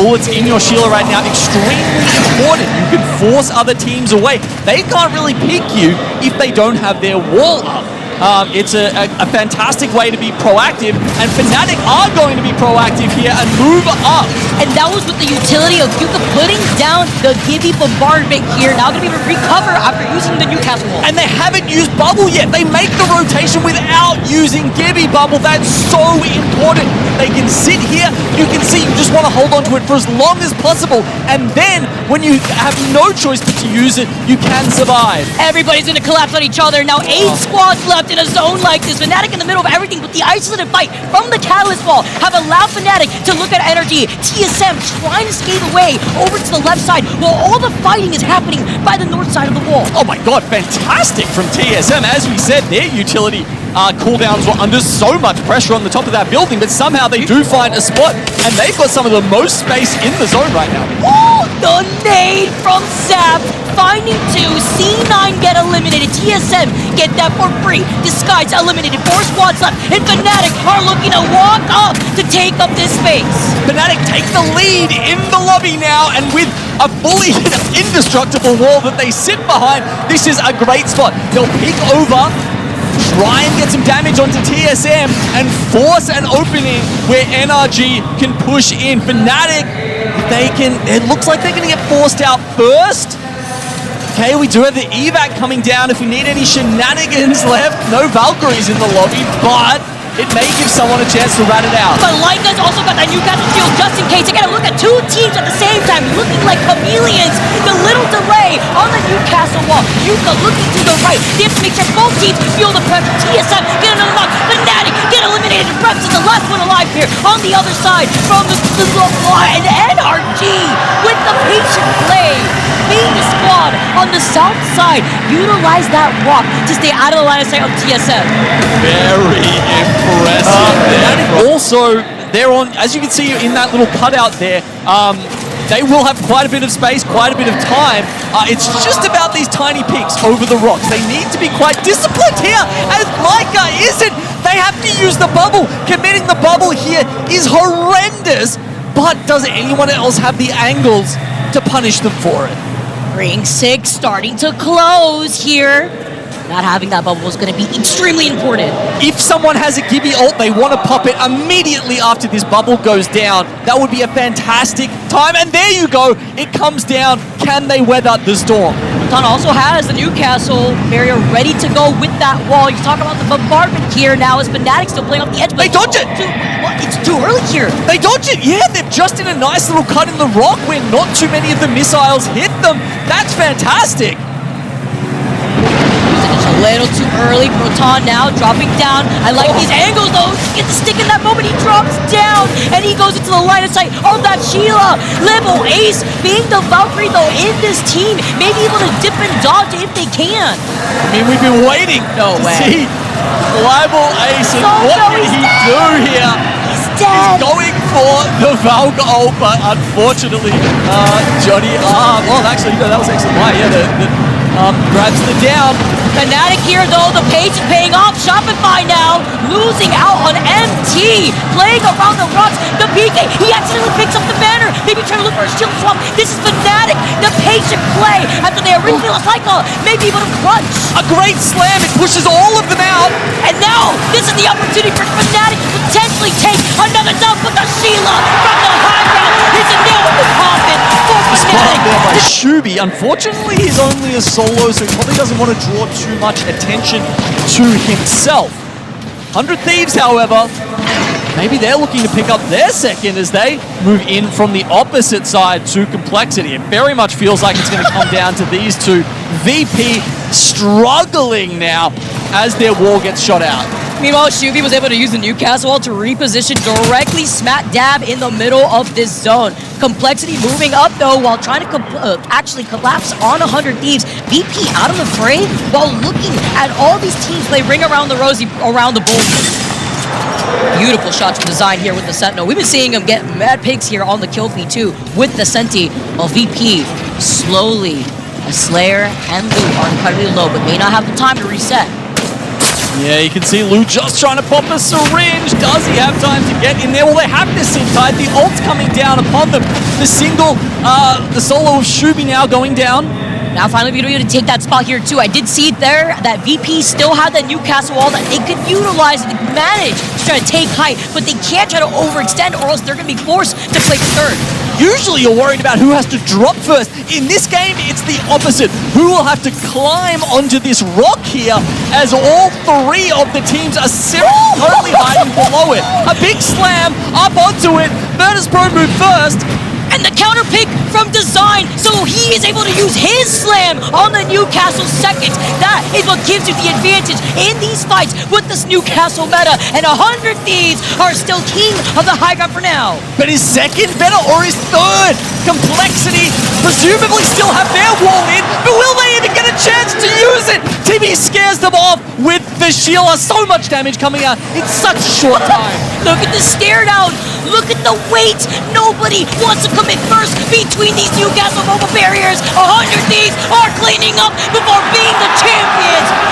bullets in your Sheila right now extremely important. You can force other teams away. They can't really pick you if they don't have their wall up. It's a fantastic way to be proactive, and Fnatic are going to be proactive here and move up. And that was with the utility of Yuka putting down the Gibby bombardment here. Now going to be able to recover after using the Newcastle wall. And they haven't used Bubble yet. They make the rotation without using Gibby Bubble. That's so important. They can sit here. You can see you just want to hold on to it for as long as possible. And then when you have no choice but to use it, you can survive. Everybody's going to collapse on each other. Now 8 squads left in a zone like this. Fnatic in the middle of everything, but the isolated fight from the Catalyst Ball have allowed Fnatic to look at energy. TSM trying to skate away over to the left side while all the fighting is happening by the north side of the wall. Oh my god, fantastic from TSM. As we said, their utility cooldowns were under so much pressure on the top of that building, but somehow they do find a spot, and they've got some of the most space in the zone right now. Oh, the nade from Zap, finding 2, C9 get eliminated, TSM get that for free, Disguise eliminated, 4 squads left, and Fnatic are looking to walk up to take up this space. Fnatic take the lead in the lobby now, and with a fully indestructible wall that they sit behind, this is a great spot. They'll peek over, try and get some damage onto TSM, and force an opening where NRG can push in. Fnatic, it looks like they're going to get forced out first. Okay, we do have the evac coming down if we need any shenanigans left. No Valkyries in the lobby, but it may give someone a chance to rat it out. But Leica's also got that Newcastle shield just in case. They gotta look at 2 teams at the same time, looking like chameleons. The little delay on the Newcastle wall. Yuka looking to the right. They have to make sure both teams feel the pressure. TSM get another knock. Fnatic get eliminated. Reps is the last one alive here on the other side from the line. And NRG with the patient play. Being the squad on the south side, utilize that walk to stay out of the line of sight of TSM. Very impressive. Also, they're on, as you can see in that little cutout there, they will have quite a bit of space, quite a bit of time. It's just about these tiny peaks over the rocks. They need to be quite disciplined here, as Leica isn't. They have to use the bubble. Committing the bubble here is horrendous, but does anyone else have the angles to punish them for it? Ring 6 starting to close here. Not having that bubble is going to be extremely important. If someone has a Gibby ult, they want to pop it immediately after this bubble goes down. That would be a fantastic time. And there you go. It comes down. Can they weather the storm? Ton also has the Newcastle barrier ready to go with that wall. You talk about the bombardment here now as Fnatic still playing off the edge. They dodge it! It's too early here. They dodge it, yeah. They're just in a nice little cut in the rock where not too many of the missiles hit them. That's fantastic. A little too early. Proton now dropping down. I like these angles though. Get the stick in that moment. He drops down and he goes into the line of sight of that Sheila. Level Ace being the Valkyrie though in this team. Maybe able to dip and dodge if they can. I mean, we've been waiting to see Level Ace and what did he do here? He's dead. He's going for the Valk ult, but unfortunately, Johnny, well actually, no, that was excellent. Yeah, grabs the down. Fnatic here though, the page is paying off. Shopify now losing out on MT, playing around the rocks. The PK, he accidentally picks up the banner. Maybe trying to look for a shield swap. This is Fnatic, the patient play after they originally lost Leica. Maybe able to crunch. A great slam, it pushes all of them out. And now, this is the opportunity for Fnatic to potentially take another dub, but the Sheila from the high ground is a nail in the coffin for Fnatic. There by Shubi. Unfortunately, he's only a solo, so he probably doesn't want to draw too much attention to himself. 100 Thieves, however, maybe they're looking to pick up their second as they move in from the opposite side to Complexity. It very much feels like it's going to come down to these two. VP struggling now as their wall gets shot out. Meanwhile, Shubi was able to use the Newcastle wall to reposition directly smack dab in the middle of this zone. Complexity moving up though while trying to actually collapse on 100 Thieves. VP out of the fray while looking at all these teams play ring around the rosy around the bull. Beautiful shots from Design here with the Sentinel. We've been seeing him get mad picks here on the kill feed too with the Senti. While VP slowly, a Slayer and Loot are incredibly low but may not have the time to reset. Yeah, you can see Lou just trying to pop a syringe. Does he have time to get in there? Well, they have this in tight. The ult's coming down upon them. The single, the solo of Shubi now going down. Now finally being able to take that spot here too. I did see it there that VP still had that Newcastle wall that they could utilize and manage to try to take height, but they can't try to overextend or else they're going to be forced to play for third. Usually you're worried about who has to drop first. In this game, it's the opposite. Who will have to climb onto this rock here as all three of the teams are currently hiding below it. A big slam up onto it. Virtus Pro move first. And the counter pick from Design, so he is able to use his slam on the Newcastle seconds. That is what gives you the advantage in these fights with this Newcastle meta. And 100 Thieves are still king of the high ground for now. But is second better or is third? Complexity presumably still have their wall in, but will they even get a chance to use it? TB scares them off with the Sheila. So much damage coming out in such a short time. Look at the stare down. Look at the weight. Nobody wants to commit first between these Newcastle mobile barriers. 100 Thieves are cleaning up before being the champions.